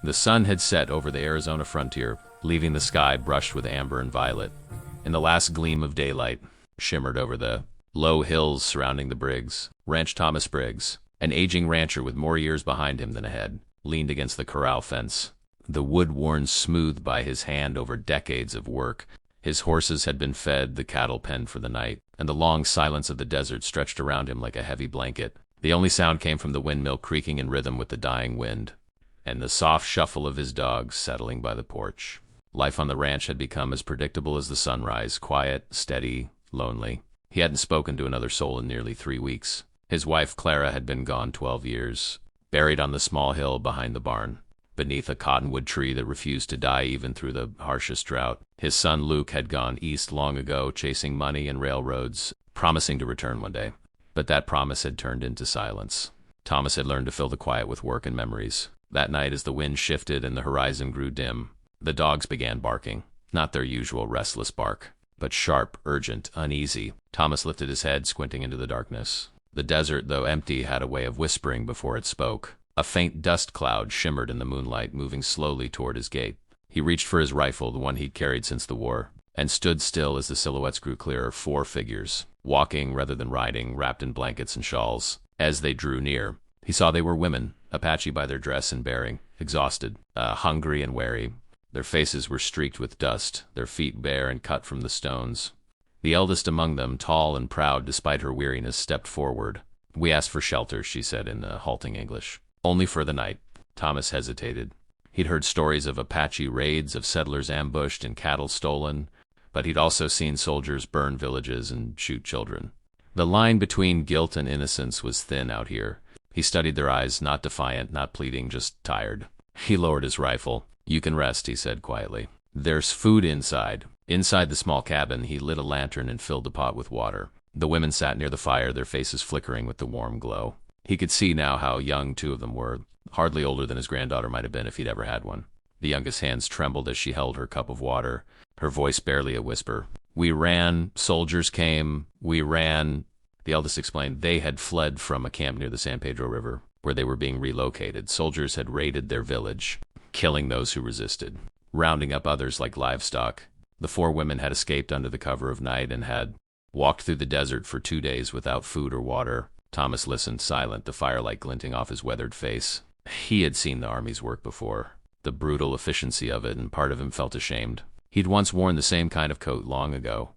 The sun had set over the Arizona frontier, leaving the sky brushed with amber and violet. In the last gleam of daylight, shimmered over the low hills surrounding the Briggs. Ranch Thomas Briggs, an aging rancher with more years behind him than ahead, leaned against the corral fence, the wood worn smooth by his hand over decades of work. His horses had been fed, the cattle penned for the night, and the long silence of the desert stretched around him like a heavy blanket. The only sound came from the windmill creaking in rhythm with the dying wind, and the soft shuffle of his dogs settling by the porch. Life on the ranch had become as predictable as the sunrise, quiet, steady, lonely. He hadn't spoken to another soul in nearly 3 weeks. His wife, Clara, had been gone 12 years, buried on the small hill behind the barn, beneath a cottonwood tree that refused to die even through the harshest drought. His son, Luke, had gone east long ago, chasing money and railroads, promising to return one day. But that promise had turned into silence. Thomas had learned to fill the quiet with work and memories. That night, as the wind shifted and the horizon grew dim, the dogs began barking, not their usual restless bark, but sharp, urgent, uneasy. Thomas lifted his head, squinting into the darkness. The desert, though empty, had a way of whispering before it spoke. A faint dust cloud shimmered in the moonlight, moving slowly toward his gate. He reached for his rifle, the one he'd carried since the war, and stood still as the silhouettes grew clearer. 4 figures, walking rather than riding, wrapped in blankets and shawls. As they drew near, he saw they were women, Apache by their dress and bearing, exhausted, hungry and weary. Their faces were streaked with dust, their feet bare and cut from the stones. The eldest among them, tall and proud despite her weariness, stepped forward. "We asked for shelter," she said in halting English. "Only for the night." Thomas hesitated. He'd heard stories of Apache raids, of settlers ambushed and cattle stolen, but he'd also seen soldiers burn villages and shoot children. The line between guilt and innocence was thin out here. He studied their eyes, not defiant, not pleading, just tired. He lowered his rifle. "You can rest," he said quietly. "There's food inside." Inside the small cabin, he lit a lantern and filled the pot with water. The women sat near the fire, their faces flickering with the warm glow. He could see now how young 2 of them were, hardly older than his granddaughter might have been if he'd ever had one. The youngest hands trembled as she held her cup of water, her voice barely a whisper. "We ran, soldiers came, we ran." The eldest explained they had fled from a camp near the San Pedro River, where they were being relocated. Soldiers had raided their village, killing those who resisted, rounding up others like livestock. The 4 women had escaped under the cover of night and had walked through the desert for 2 days without food or water. Thomas listened, silent, the firelight glinting off his weathered face. He had seen the army's work before, the brutal efficiency of it, and part of him felt ashamed. He'd once worn the same kind of coat long ago,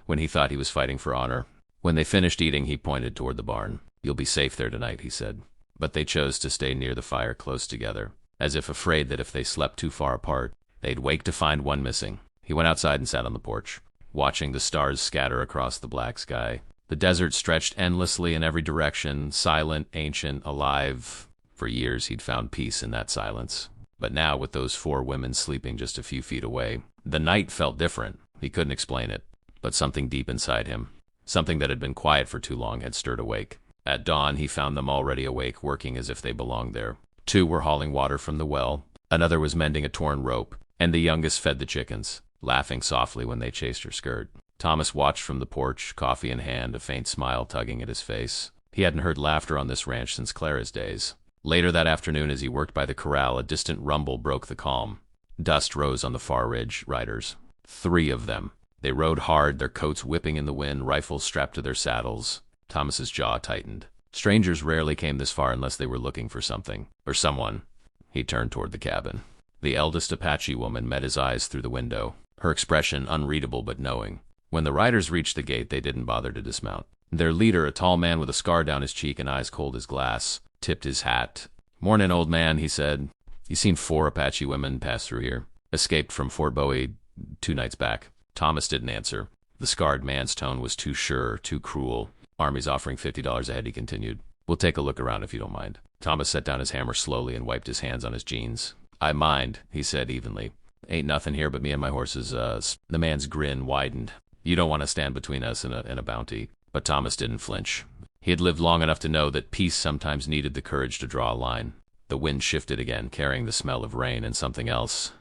when he thought he was fighting for honor. When they finished eating, he pointed toward the barn. "You'll be safe there tonight," he said. But they chose to stay near the fire, close together, as if afraid that if they slept too far apart, they'd wake to find one missing. He went outside and sat on the porch, watching the stars scatter across the black sky. The desert stretched endlessly in every direction, silent, ancient, alive. For years he'd found peace in that silence. But now, with those 4 women sleeping just a few feet away, the night felt different. He couldn't explain it, but something deep inside him, something that had been quiet for too long, had stirred awake. At dawn, he found them already awake, working as if they belonged there. 2 were hauling water from the well, another was mending a torn rope, and the youngest fed the chickens, laughing softly when they chased her skirt. Thomas watched from the porch, coffee in hand, a faint smile tugging at his face. He hadn't heard laughter on this ranch since Clara's days. Later that afternoon, as he worked by the corral, a distant rumble broke the calm. Dust rose on the far ridge. Riders. 3 of them. They rode hard, their coats whipping in the wind, rifles strapped to their saddles. Thomas's jaw tightened. Strangers rarely came this far unless they were looking for something, or someone. He turned toward the cabin. The eldest Apache woman met his eyes through the window, her expression unreadable but knowing. When the riders reached the gate, they didn't bother to dismount. Their leader, a tall man with a scar down his cheek and eyes cold as glass, tipped his hat. "Mornin', old man," he said. "You seen 4 Apache women pass through here? Escaped from Fort Bowie 2 nights back." Thomas didn't answer. The scarred man's tone was too sure, too cruel. "Army's offering $50 a head," he continued. "We'll take a look around if you don't mind." Thomas set down his hammer slowly and wiped his hands on his jeans. "I mind," he said evenly. "Ain't nothing here but me and my horses." The man's grin widened. "You don't want to stand between us and a bounty." But Thomas didn't flinch. He had lived long enough to know that peace sometimes needed the courage to draw a line. The wind shifted again, carrying the smell of rain and something else.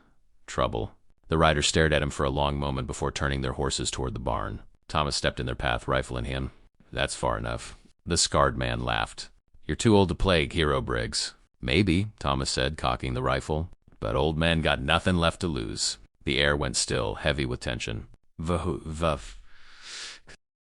Trouble. The riders stared at him for a long moment before turning their horses toward the barn. Thomas stepped in their path, rifle in hand. "That's far enough." The scarred man laughed. "You're too old to plague, Hero Briggs. Maybe, Thomas said, cocking the rifle. But old men got nothing left to lose. The air went still, heavy with tension. Vuff.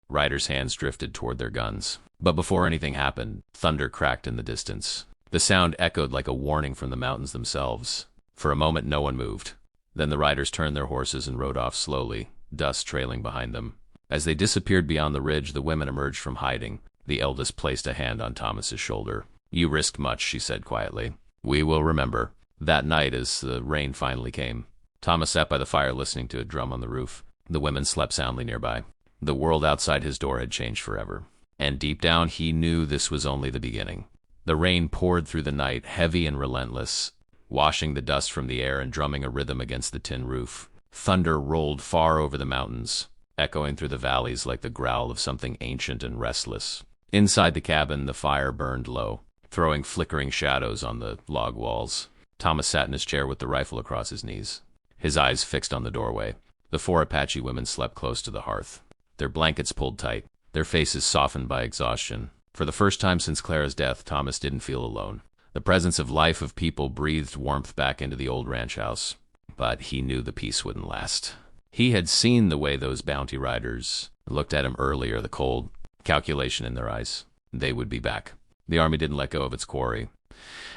Riders' hands drifted toward their guns. But before anything happened, thunder cracked in the distance. The sound echoed like a warning from the mountains themselves. For a moment, no one moved. Then the riders turned their horses and rode off slowly, dust trailing behind them. As they disappeared beyond the ridge, the women emerged from hiding. The eldest placed a hand on Thomas's shoulder. "You risked much," she said quietly. "We will remember." That night, as the rain finally came, Thomas sat by the fire listening to a drum on the roof. The women slept soundly nearby. The world outside his door had changed forever. And deep down, he knew this was only the beginning. The rain poured through the night, heavy and relentless, washing the dust from the air and drumming a rhythm against the tin roof. Thunder rolled far over the mountains, echoing through the valleys like the growl of something ancient and restless. Inside the cabin, the fire burned low, throwing flickering shadows on the log walls. Thomas sat in his chair with the rifle across his knees, his eyes fixed on the doorway. The 4 Apache women slept close to the hearth, their blankets pulled tight, their faces softened by exhaustion. For the first time since Clara's death, Thomas didn't feel alone. The presence of life of people breathed warmth back into the old ranch house. But he knew the peace wouldn't last. He had seen the way those bounty riders looked at him earlier, the cold calculation in their eyes. They would be back. The army didn't let go of its quarry.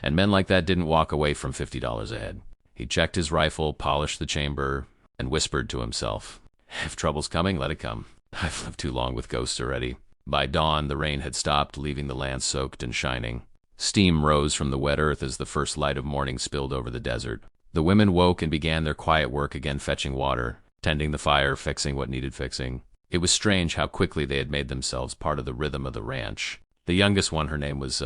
And men like that didn't walk away from $50 a head. He checked his rifle, polished the chamber, and whispered to himself, "If trouble's coming, let it come. I've lived too long with ghosts already." By dawn, the rain had stopped, leaving the land soaked and shining. Steam rose from the wet earth as the first light of morning spilled over the desert. The women woke and began their quiet work again, fetching water, tending the fire, fixing what needed fixing. It was strange how quickly they had made themselves part of the rhythm of the ranch. The youngest one, her name was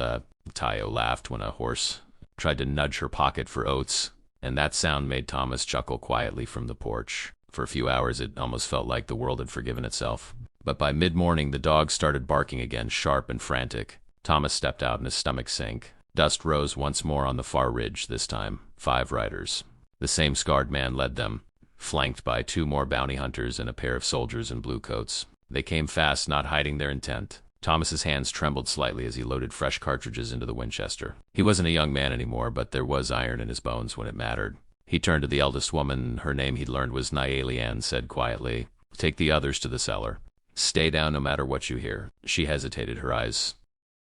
Tayo, laughed when a horse tried to nudge her pocket for oats, and that sound made Thomas chuckle quietly from the porch. For a few hours, it almost felt like the world had forgiven itself. But by mid-morning, the dogs started barking again, sharp and frantic. Thomas stepped out and his stomach sank. Dust rose once more on the far ridge, this time 5 riders. The same scarred man led them, flanked by 2 more bounty hunters and a pair of soldiers in blue coats. They came fast, not hiding their intent. Thomas's hands trembled slightly as he loaded fresh cartridges into the Winchester. He wasn't a young man anymore, but there was iron in his bones when it mattered. He turned to the eldest woman. Her name he'd learned was Nayeli, and said quietly, "Take the others to the cellar. Stay down no matter what you hear." She hesitated, her eyes.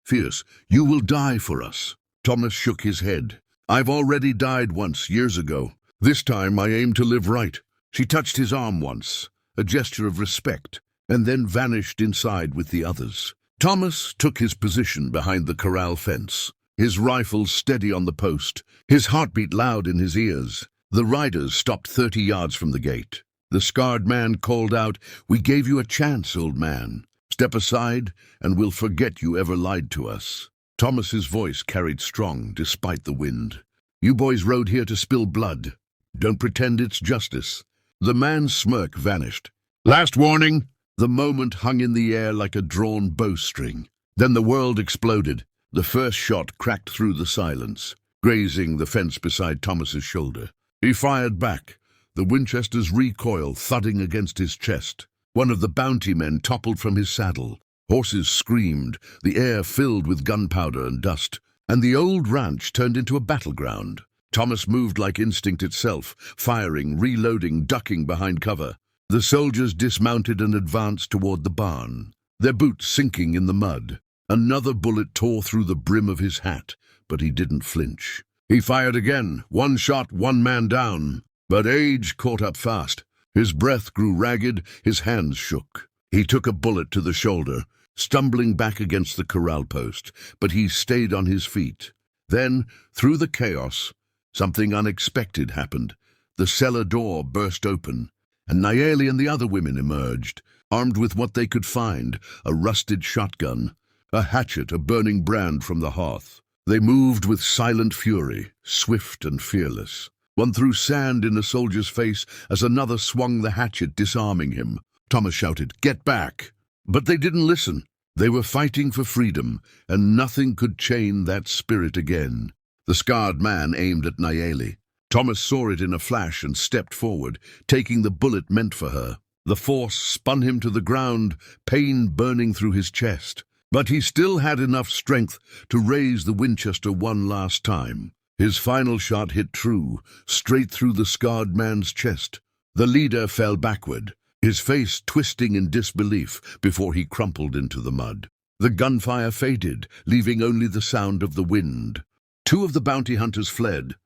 "Fierce, you will die for us." Thomas shook his head. "I've already died once, years ago. This time I aim to live right." She touched his arm once, a gesture of respect, and then vanished inside with the others. Thomas took his position behind the corral fence, his rifle steady on the post, his heartbeat loud in his ears. The riders stopped 30 yards from the gate. The scarred man called out, "We gave you a chance, old man. Step aside, and we'll forget you ever lied to us." Thomas's voice carried strong, despite the wind. "You boys rode here to spill blood. Don't pretend it's justice." The man's smirk vanished. "Last warning." The moment hung in the air like a drawn bowstring. Then the world exploded. The first shot cracked through the silence, grazing the fence beside Thomas's shoulder. He fired back, the Winchester's recoil thudding against his chest. One of the bounty men toppled from his saddle. Horses screamed, the air filled with gunpowder and dust, and the old ranch turned into a battleground. Thomas moved like instinct itself, firing, reloading, ducking behind cover. The soldiers dismounted and advanced toward the barn, their boots sinking in the mud. Another bullet tore through the brim of his hat, but he didn't flinch. He fired again, 1 shot, 1 man down. But age caught up fast. His breath grew ragged, his hands shook. He took a bullet to the shoulder, stumbling back against the corral post, but he stayed on his feet. Then, through the chaos, something unexpected happened. The cellar door burst open, and Nayeli and the other women emerged, armed with what they could find, a rusted shotgun, a hatchet, a burning brand from the hearth. They moved with silent fury, swift and fearless. One threw sand in a soldier's face as another swung the hatchet, disarming him. Thomas shouted, "Get back!" But they didn't listen. They were fighting for freedom, and nothing could chain that spirit again. The scarred man aimed at Nayeli. Thomas saw it in a flash and stepped forward, taking the bullet meant for her. The force spun him to the ground, pain burning through his chest. But he still had enough strength to raise the Winchester one last time. His final shot hit true, straight through the scarred man's chest. The leader fell backward, his face twisting in disbelief before he crumpled into the mud. The gunfire faded, leaving only the sound of the wind. Two of the bounty hunters fled.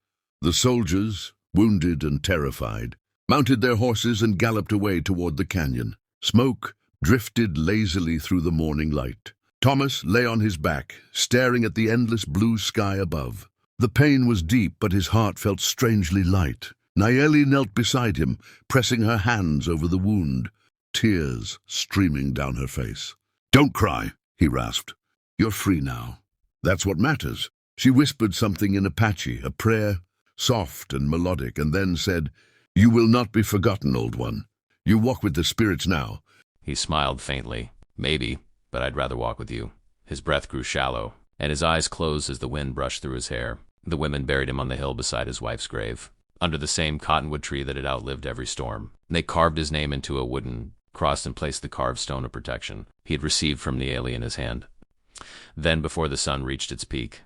The soldiers, wounded and terrified, mounted their horses and galloped away toward the canyon. Smoke drifted lazily through the morning light. Thomas lay on his back, staring at the endless blue sky above. The pain was deep, but his heart felt strangely light. Nayeli knelt beside him, pressing her hands over the wound, tears streaming down her face. "Don't cry," he rasped. "You're free now. That's what matters." She whispered something in Apache, a prayer, soft and melodic, and then said, "You will not be forgotten, old one. You walk with the spirits now." He smiled faintly. "Maybe, but I'd rather walk with you." His breath grew shallow, and his eyes closed as the wind brushed through his hair. The women buried him on the hill beside his wife's grave, under the same cottonwood tree that had outlived every storm. They carved his name into a wooden cross and placed the carved stone of protection he had received from Nayeli in his hand. Then, before the sun reached its peak,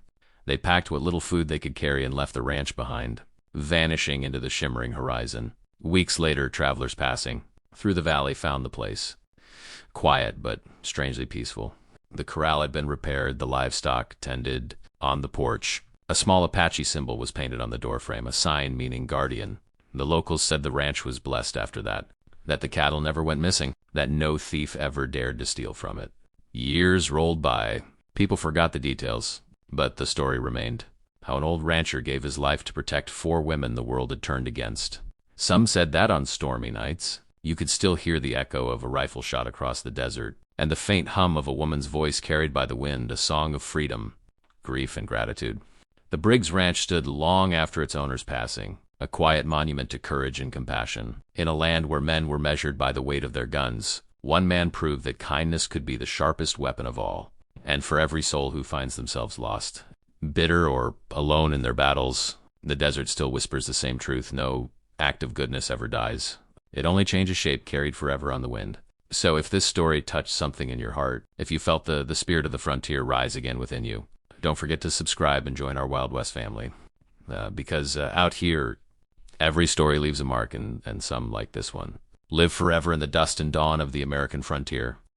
they packed what little food they could carry and left the ranch behind, vanishing into the shimmering horizon. Weeks later, travelers passing through the valley found the place. Quiet, but strangely peaceful. The corral had been repaired, the livestock tended on the porch. A small Apache symbol was painted on the doorframe, a sign meaning guardian. The locals said the ranch was blessed after that the cattle never went missing, that no thief ever dared to steal from it. Years rolled by. People forgot the details, but the story remained. How an old rancher gave his life to protect 4 women the world had turned against. Some said that on stormy nights, you could still hear the echo of a rifle shot across the desert, and the faint hum of a woman's voice carried by the wind, a song of freedom, grief, and gratitude. The Briggs Ranch stood long after its owner's passing, a quiet monument to courage and compassion. In a land where men were measured by the weight of their guns, one man proved that kindness could be the sharpest weapon of all. And for every soul who finds themselves lost, bitter or alone in their battles, the desert still whispers the same truth: no act of goodness ever dies. It only changes shape, carried forever on the wind. So if this story touched something in your heart, if you felt the spirit of the frontier rise again within you, don't forget to subscribe and join our Wild West family. Because out here, every story leaves a mark, and some, like this one, live forever in the dust and dawn of the American frontier.